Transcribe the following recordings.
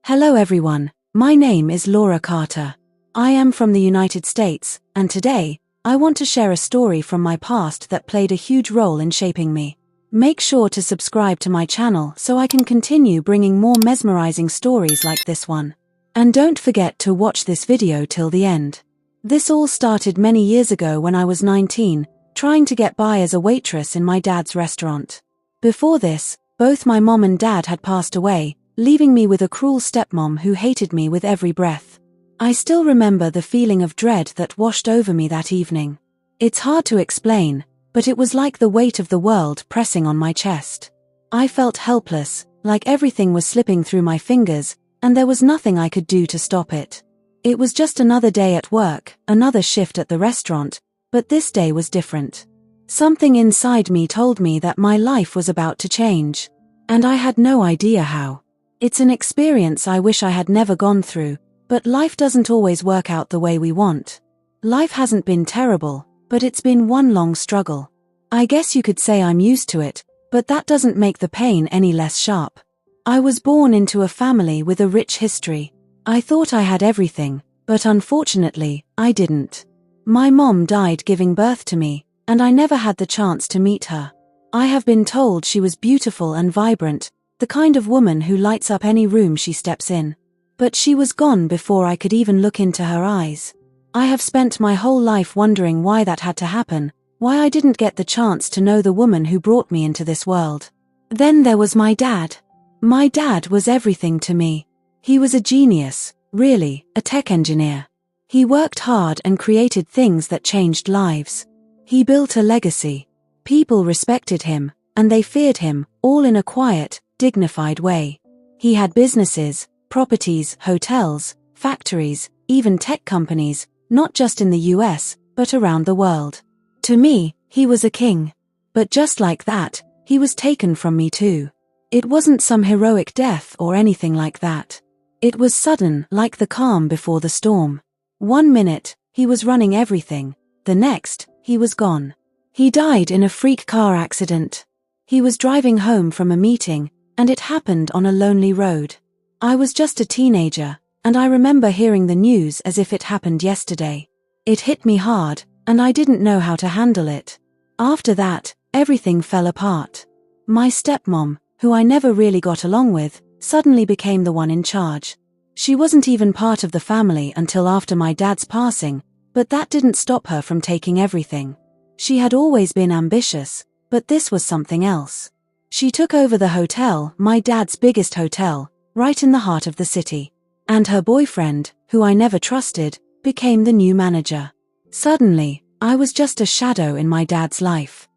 Hello everyone, my name is Laura Carter. I am from the United States, and today, I want to share a story from my past that played a huge role in shaping me. Make sure to subscribe to my channel so I can continue bringing more mesmerizing stories like this one. And don't forget to watch this video till the end. This all started many years ago when I was 19, trying to get by as a waitress in my dad's restaurant. Before this, both my mom and dad had passed away, leaving me with a cruel stepmom who hated me with every breath. I still remember the feeling of dread that washed over me that evening. It's hard to explain, but it was like the weight of the world pressing on my chest. I felt helpless, like everything was slipping through my fingers, and there was nothing I could do to stop it. It was just another day at work, another shift at the restaurant, but this day was different. Something inside me told me that my life was about to change. And I had no idea how. It's an experience I wish I had never gone through, but life doesn't always work out the way we want. Life hasn't been terrible, but it's been one long struggle. I guess you could say I'm used to it, but that doesn't make the pain any less sharp. I was born into a family with a rich history. I thought I had everything, but unfortunately, I didn't. My mom died giving birth to me, and I never had the chance to meet her. I have been told she was beautiful and vibrant, the kind of woman who lights up any room she steps in. But she was gone before I could even look into her eyes. I have spent my whole life wondering why that had to happen, why I didn't get the chance to know the woman who brought me into this world. Then there was my dad. My dad was everything to me. He was a genius, really, a tech engineer. He worked hard and created things that changed lives. He built a legacy. People respected him, and they feared him, all in a quiet, dignified way. He had businesses, properties, hotels, factories, even tech companies, not just in the US, but around the world. To me, he was a king. But just like that, he was taken from me too. It wasn't some heroic death or anything like that. It was sudden, like the calm before the storm. 1 minute, he was running everything. The next, he was gone. He died in a freak car accident. He was driving home from a meeting, and it happened on a lonely road. I was just a teenager, and I remember hearing the news as if it happened yesterday. It hit me hard, and I didn't know how to handle it. After that, everything fell apart. My stepmom, who I never really got along with, suddenly became the one in charge. She wasn't even part of the family until after my dad's passing, but that didn't stop her from taking everything. She had always been ambitious, but this was something else. She took over the hotel, my dad's biggest hotel, right in the heart of the city. And her boyfriend, who I never trusted, became the new manager. Suddenly, I was just a shadow in my dad's life.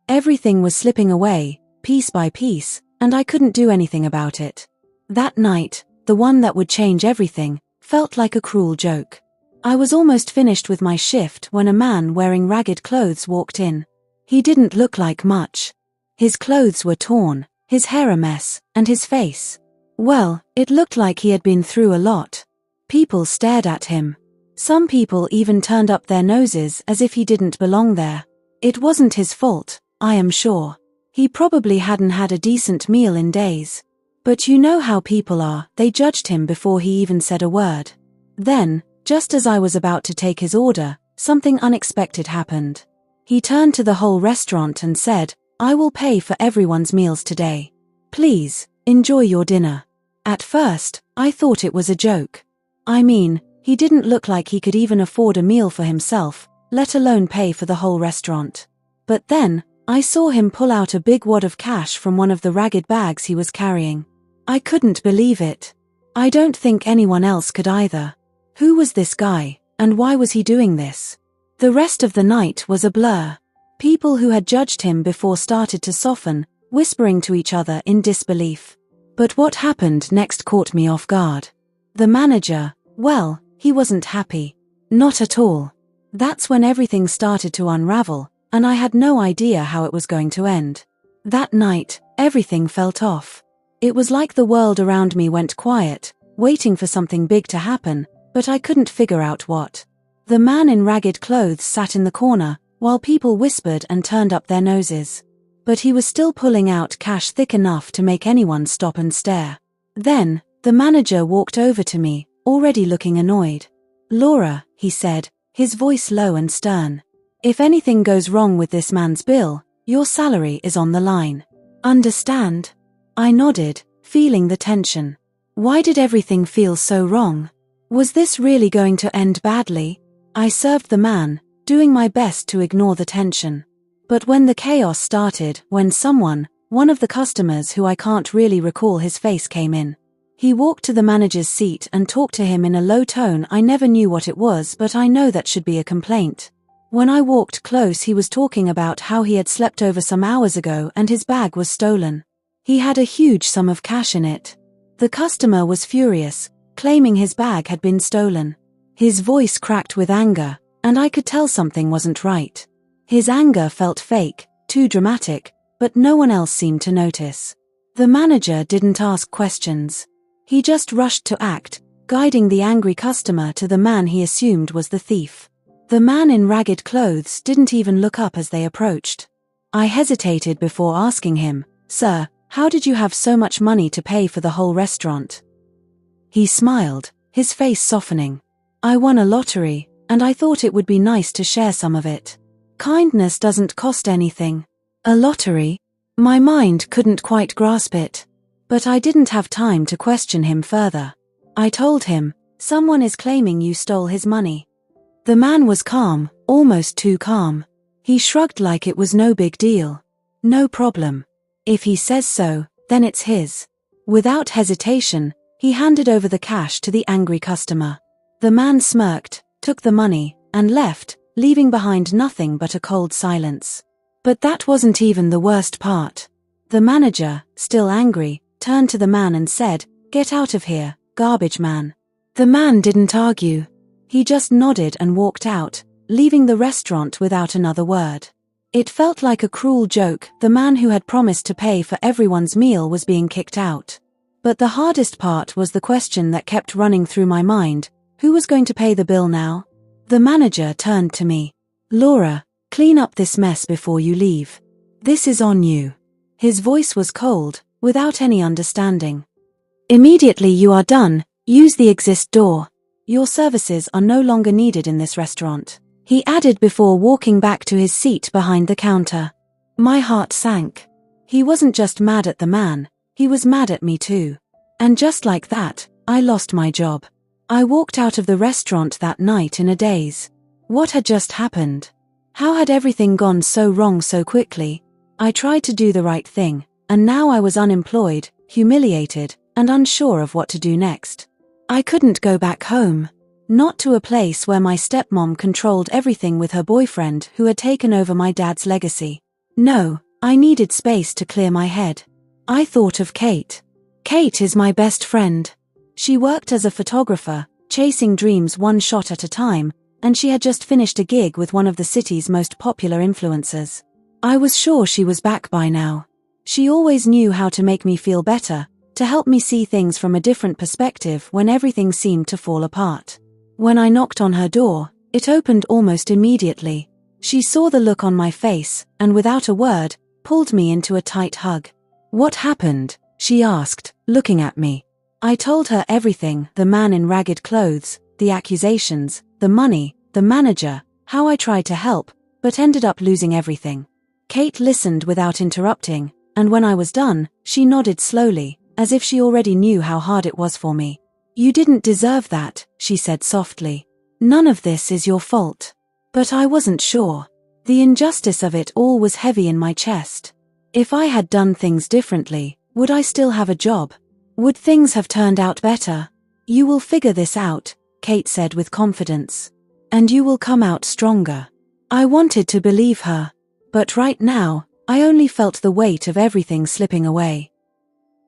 Everything was slipping away, piece by piece, and I couldn't do anything about it. That night, the one that would change everything, felt like a cruel joke. I was almost finished with my shift when a man wearing ragged clothes walked in. He didn't look like much. His clothes were torn, his hair a mess, and his face. Well, it looked like he had been through a lot. People stared at him. Some people even turned up their noses as if he didn't belong there. It wasn't his fault, I am sure. He probably hadn't had a decent meal in days. But you know how people are, they judged him before he even said a word. Then, just as I was about to take his order, something unexpected happened. He turned to the whole restaurant and said, "I will pay for everyone's meals today. Please, enjoy your dinner." At first, I thought it was a joke. I mean, he didn't look like he could even afford a meal for himself, let alone pay for the whole restaurant. But then, I saw him pull out a big wad of cash from one of the ragged bags he was carrying. I couldn't believe it. I don't think anyone else could either. Who was this guy, and why was he doing this? The rest of the night was a blur. People who had judged him before started to soften, whispering to each other in disbelief. But what happened next caught me off guard. The manager, well, he wasn't happy. Not at all. That's when everything started to unravel, and I had no idea how it was going to end. That night, everything felt off. It was like the world around me went quiet, waiting for something big to happen, but I couldn't figure out what. The man in ragged clothes sat in the corner, while people whispered and turned up their noses. But he was still pulling out cash thick enough to make anyone stop and stare. Then, The manager walked over to me, already looking annoyed. "Laura," he said, his voice low and stern. "If anything goes wrong with this man's bill, your salary is on the line. Understand?" I nodded, feeling the tension. Why did everything feel so wrong? Was this really going to end badly? I served the man, doing my best to ignore the tension. But when the chaos started, when one of the customers who I can't really recall his face came in. He walked to the manager's seat and talked to him in a low tone. I never knew what it was, but I know that should be a complaint. When I walked close, he was talking about how he had slept over some hours ago and his bag was stolen. He had a huge sum of cash in it. The customer was furious, claiming his bag had been stolen. His voice cracked with anger, and I could tell something wasn't right. His anger felt fake, too dramatic, but no one else seemed to notice. The manager didn't ask questions. He just rushed to act, guiding the angry customer to the man he assumed was the thief. The man in ragged clothes didn't even look up as they approached. I hesitated before asking him, "Sir, how did you have so much money to pay for the whole restaurant?" He smiled, his face softening. "I won a lottery, and I thought it would be nice to share some of it. Kindness doesn't cost anything." A lottery? My mind couldn't quite grasp it. But I didn't have time to question him further. I told him, "Someone is claiming you stole his money." The man was calm, almost too calm. He shrugged like it was no big deal. "No problem. If he says so, then it's his." Without hesitation, he handed over the cash to the angry customer. The man smirked, took the money, and left, leaving behind nothing but a cold silence. But that wasn't even the worst part. The manager, still angry, turned to the man and said, "Get out of here, garbage man." The man didn't argue. He just nodded and walked out, leaving the restaurant without another word. It felt like a cruel joke. The man who had promised to pay for everyone's meal was being kicked out. But the hardest part was the question that kept running through my mind: who was going to pay the bill now? The manager turned to me. "Laura, clean up this mess before you leave. This is on you." His voice was cold, without any understanding. "Immediately you are done, use the exit door. Your services are no longer needed in this restaurant," he added before walking back to his seat behind the counter. My heart sank. He wasn't just mad at the man, he was mad at me too. And just like that, I lost my job. I walked out of the restaurant that night in a daze. What had just happened? How had everything gone so wrong so quickly? I tried to do the right thing, and now I was unemployed, humiliated, and unsure of what to do next. I couldn't go back home. Not to a place where my stepmom controlled everything with her boyfriend who had taken over my dad's legacy. No, I needed space to clear my head. I thought of Kate. Kate is my best friend. She worked as a photographer, chasing dreams one shot at a time, and she had just finished a gig with one of the city's most popular influencers. I was sure she was back by now. She always knew how to make me feel better, to help me see things from a different perspective when everything seemed to fall apart. When I knocked on her door, it opened almost immediately. She saw the look on my face, and without a word, pulled me into a tight hug. "What happened?" she asked, looking at me. I told her everything: the man in ragged clothes, the accusations, the money, the manager, how I tried to help, but ended up losing everything. Kate listened without interrupting, and when I was done, she nodded slowly, as if she already knew how hard it was for me. "You didn't deserve that," she said softly. "None of this is your fault." But I wasn't sure. The injustice of it all was heavy in my chest. If I had done things differently, would I still have a job? Would things have turned out better? "You will figure this out," Kate said with confidence. "And you will come out stronger." I wanted to believe her. But right now, I only felt the weight of everything slipping away.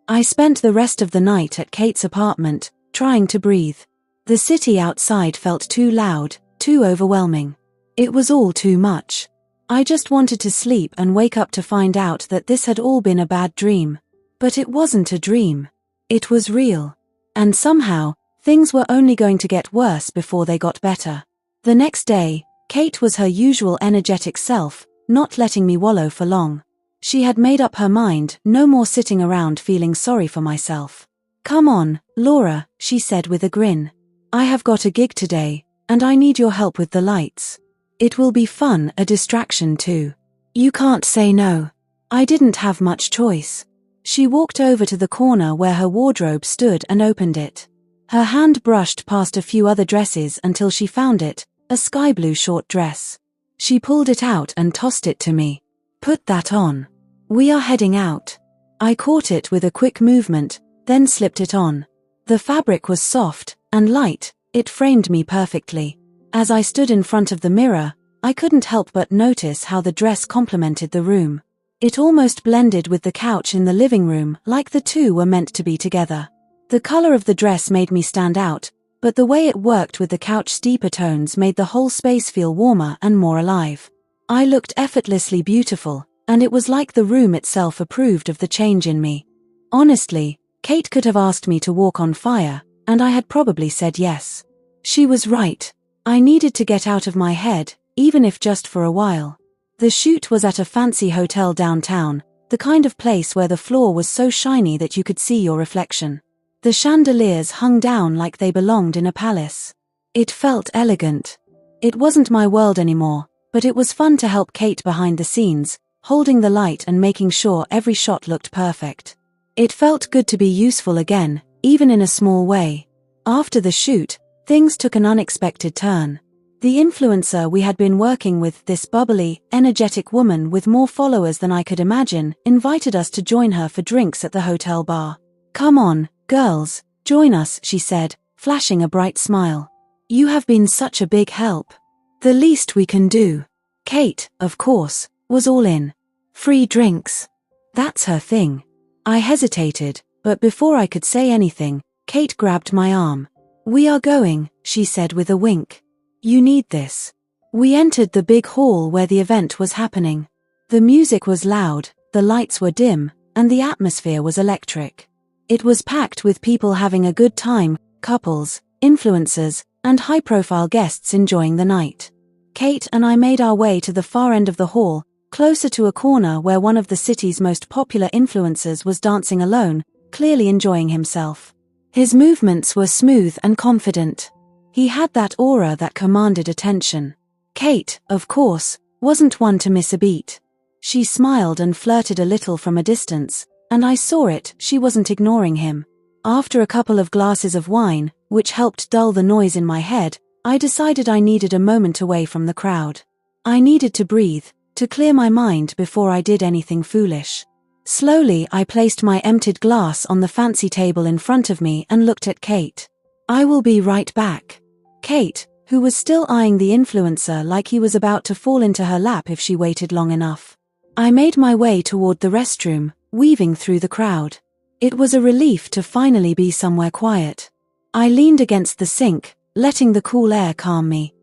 I spent the rest of the night at Kate's apartment, trying to breathe. The city outside felt too loud, too overwhelming. It was all too much. I just wanted to sleep and wake up to find out that this had all been a bad dream. But it wasn't a dream. It was real. And somehow, things were only going to get worse before they got better. The next day, Kate was her usual energetic self, not letting me wallow for long. She had made up her mind, no more sitting around feeling sorry for myself. "Come on, Laura," she said with a grin. "I have got a gig today, and I need your help with the lights. It will be fun, a distraction too. You can't say no." I didn't have much choice. She walked over to the corner where her wardrobe stood and opened it. Her hand brushed past a few other dresses until she found it, a sky blue short dress. She pulled it out and tossed it to me. "Put that on. We are heading out." I caught it with a quick movement, then slipped it on. The fabric was soft and light, it framed me perfectly. As I stood in front of the mirror, I couldn't help but notice how the dress complemented the room. It almost blended with the couch in the living room, like the two were meant to be together. The color of the dress made me stand out, but the way it worked with the couch's deeper tones made the whole space feel warmer and more alive. I looked effortlessly beautiful, and it was like the room itself approved of the change in me. Honestly, Kate could have asked me to walk on fire, and I had probably said yes. She was right. I needed to get out of my head, even if just for a while. The shoot was at a fancy hotel downtown, the kind of place where the floor was so shiny that you could see your reflection. The chandeliers hung down like they belonged in a palace. It felt elegant. It wasn't my world anymore, but it was fun to help Kate behind the scenes, holding the light and making sure every shot looked perfect. It felt good to be useful again, even in a small way. After the shoot, things took an unexpected turn. The influencer we had been working with, this bubbly, energetic woman with more followers than I could imagine, invited us to join her for drinks at the hotel bar. "Come on, girls, join us," she said, flashing a bright smile. "You have been such a big help. The least we can do." Kate, of course, was all in. Free drinks. That's her thing. I hesitated, but before I could say anything, Kate grabbed my arm. "We are going," she said with a wink. "You need this." We entered the big hall where the event was happening. The music was loud, the lights were dim, and the atmosphere was electric. It was packed with people having a good time, couples, influencers, and high-profile guests enjoying the night. Kate and I made our way to the far end of the hall, closer to a corner where one of the city's most popular influencers was dancing alone, clearly enjoying himself. His movements were smooth and confident. He had that aura that commanded attention. Kate, of course, wasn't one to miss a beat. She smiled and flirted a little from a distance, and I saw it, she wasn't ignoring him. After a couple of glasses of wine, which helped dull the noise in my head, I decided I needed a moment away from the crowd. I needed to breathe, to clear my mind before I did anything foolish. Slowly I placed my emptied glass on the fancy table in front of me and looked at Kate. "I will be right back." Kate, who was still eyeing the influencer like he was about to fall into her lap if she waited long enough. I made my way toward the restroom, weaving through the crowd. It was a relief to finally be somewhere quiet. I leaned against the sink, letting the cool air calm me.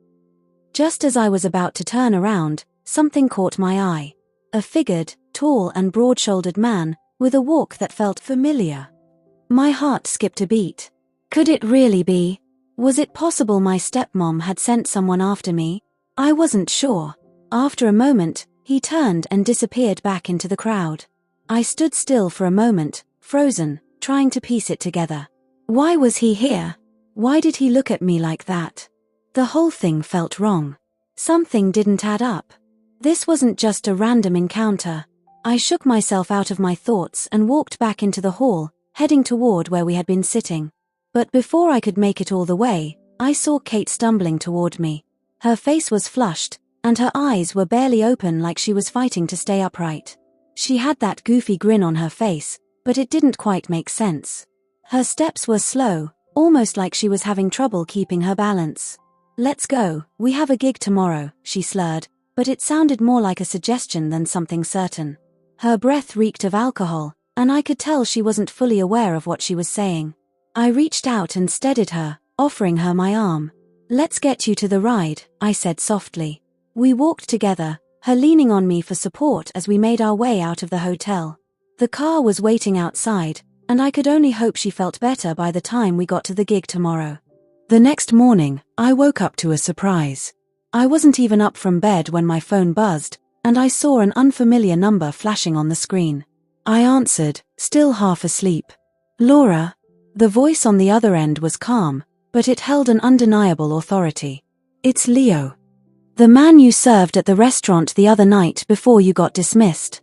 Just as I was about to turn around, something caught my eye. A figured, tall and broad-shouldered man, with a walk that felt familiar. My heart skipped a beat. Could it really be? Was it possible my stepmom had sent someone after me? I wasn't sure. After a moment, he turned and disappeared back into the crowd. I stood still for a moment, frozen, trying to piece it together. Why was he here? Why did he look at me like that? The whole thing felt wrong. Something didn't add up. This wasn't just a random encounter. I shook myself out of my thoughts and walked back into the hall, heading toward where we had been sitting. But before I could make it all the way, I saw Kate stumbling toward me. Her face was flushed, and her eyes were barely open like she was fighting to stay upright. She had that goofy grin on her face, but it didn't quite make sense. Her steps were slow, almost like she was having trouble keeping her balance. "Let's go, we have a gig tomorrow," she slurred, but it sounded more like a suggestion than something certain. Her breath reeked of alcohol, and I could tell she wasn't fully aware of what she was saying. I reached out and steadied her, offering her my arm. "Let's get you to the ride," I said softly. We walked together, her leaning on me for support as we made our way out of the hotel. The car was waiting outside, and I could only hope she felt better by the time we got to the gig tomorrow. The next morning, I woke up to a surprise. I wasn't even up from bed when my phone buzzed, and I saw an unfamiliar number flashing on the screen. I answered, still half asleep. "Laura?" The voice on the other end was calm, but it held an undeniable authority. "It's Leo. The man you served at the restaurant the other night before you got dismissed.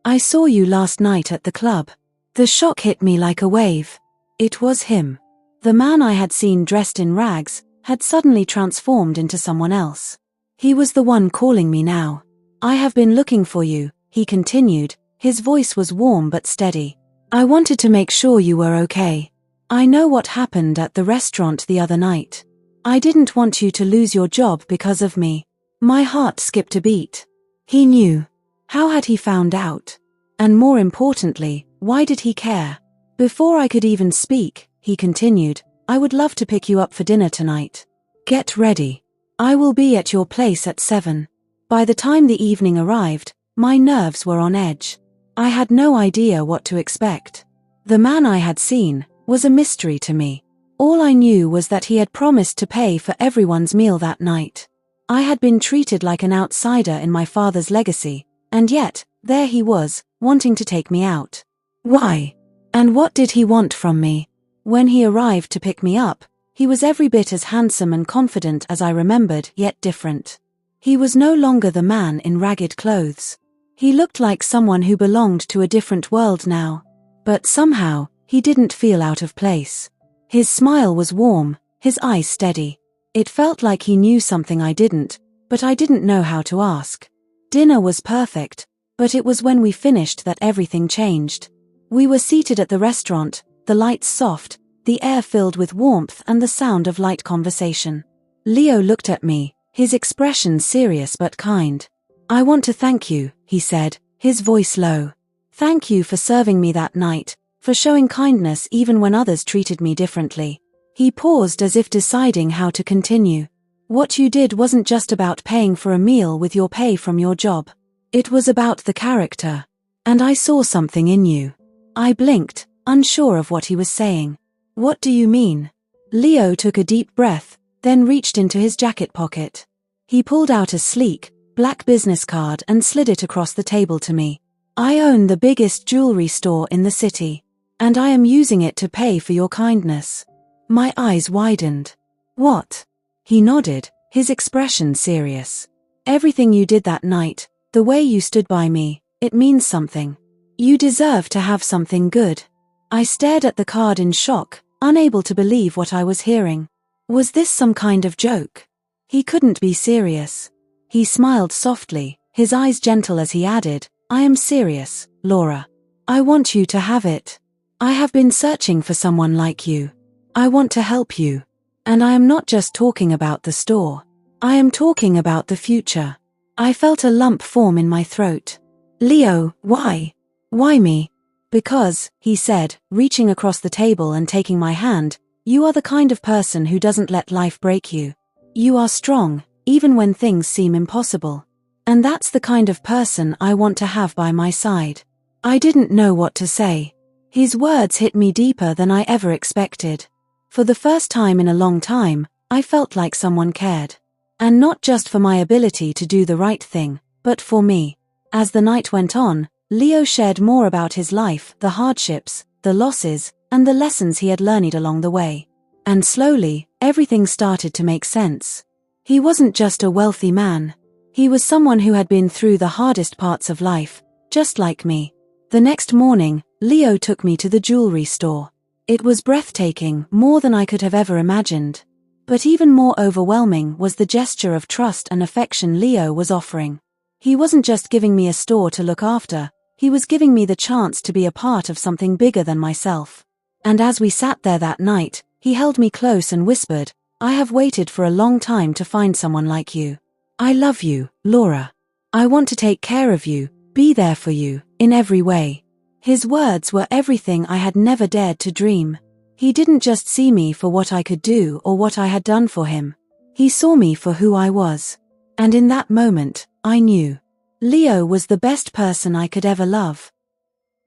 I saw you last night at the club." The shock hit me like a wave. It was him. The man I had seen dressed in rags had suddenly transformed into someone else. He was the one calling me now. "I have been looking for you," he continued. His voice was warm but steady. "I wanted to make sure you were okay. I know what happened at the restaurant the other night. I didn't want you to lose your job because of me." My heart skipped a beat. He knew. How had he found out? And more importantly, why did he care? Before I could even speak, he continued, "I would love to pick you up for dinner tonight. Get ready. I will be at your place at 7. By the time the evening arrived, my nerves were on edge. I had no idea what to expect. The man I had seen was a mystery to me. All I knew was that he had promised to pay for everyone's meal that night. I had been treated like an outsider in my father's legacy, and yet, there he was, wanting to take me out. Why? And what did he want from me? When he arrived to pick me up, he was every bit as handsome and confident as I remembered, yet different. He was no longer the man in ragged clothes. He looked like someone who belonged to a different world now. But somehow, he didn't feel out of place. His smile was warm, his eyes steady. It felt like he knew something I didn't, but I didn't know how to ask. Dinner was perfect, but it was when we finished that everything changed. We were seated at the restaurant, the lights soft, the air filled with warmth and the sound of light conversation. Leo looked at me, his expression serious but kind. "I want to thank you," he said, his voice low. "Thank you for serving me that night, for showing kindness even when others treated me differently." He paused as if deciding how to continue. "What you did wasn't just about paying for a meal with your pay from your job. It was about the character. And I saw something in you." I blinked, unsure of what he was saying. "What do you mean?" Leo took a deep breath, then reached into his jacket pocket. He pulled out a sleek, black business card and slid it across the table to me. "I own the biggest jewelry store in the city, and I am using it to pay for your kindness." My eyes widened. "What?" He nodded, his expression serious. "Everything you did that night, the way you stood by me, it means something. You deserve to have something good." I stared at the card in shock, unable to believe what I was hearing. Was this some kind of joke? He couldn't be serious. He smiled softly, his eyes gentle as he added, "I am serious, Laura. I want you to have it. I have been searching for someone like you. I want to help you. And I am not just talking about the store. I am talking about the future." I felt a lump form in my throat. "Leo, why? Why me?" "Because," he said, reaching across the table and taking my hand, "you are the kind of person who doesn't let life break you. You are strong, even when things seem impossible. And that's the kind of person I want to have by my side." I didn't know what to say. His words hit me deeper than I ever expected. For the first time in a long time, I felt like someone cared. And not just for my ability to do the right thing, but for me. As the night went on, Leo shared more about his life, the hardships, the losses, and the lessons he had learned along the way. And slowly, everything started to make sense. He wasn't just a wealthy man. He was someone who had been through the hardest parts of life, just like me. The next morning, Leo took me to the jewelry store. It was breathtaking, more than I could have ever imagined. But even more overwhelming was the gesture of trust and affection Leo was offering. He wasn't just giving me a store to look after, he was giving me the chance to be a part of something bigger than myself. And as we sat there that night, he held me close and whispered, "I have waited for a long time to find someone like you. I love you, Laura. I want to take care of you, be there for you, in every way." His words were everything I had never dared to dream. He didn't just see me for what I could do or what I had done for him. He saw me for who I was. And in that moment, I knew. Leo was the best person I could ever love.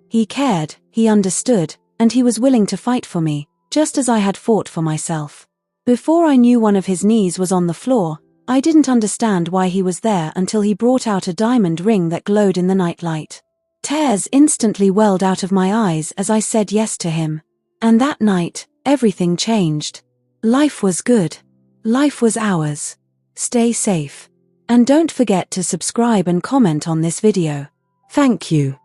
He cared, he understood, and he was willing to fight for me, just as I had fought for myself. Before I knew one of his knees was on the floor, I didn't understand why he was there until he brought out a diamond ring that glowed in the nightlight. Tears instantly welled out of my eyes as I said yes to him. And that night, everything changed. Life was good. Life was ours. Stay safe. And don't forget to subscribe and comment on this video. Thank you.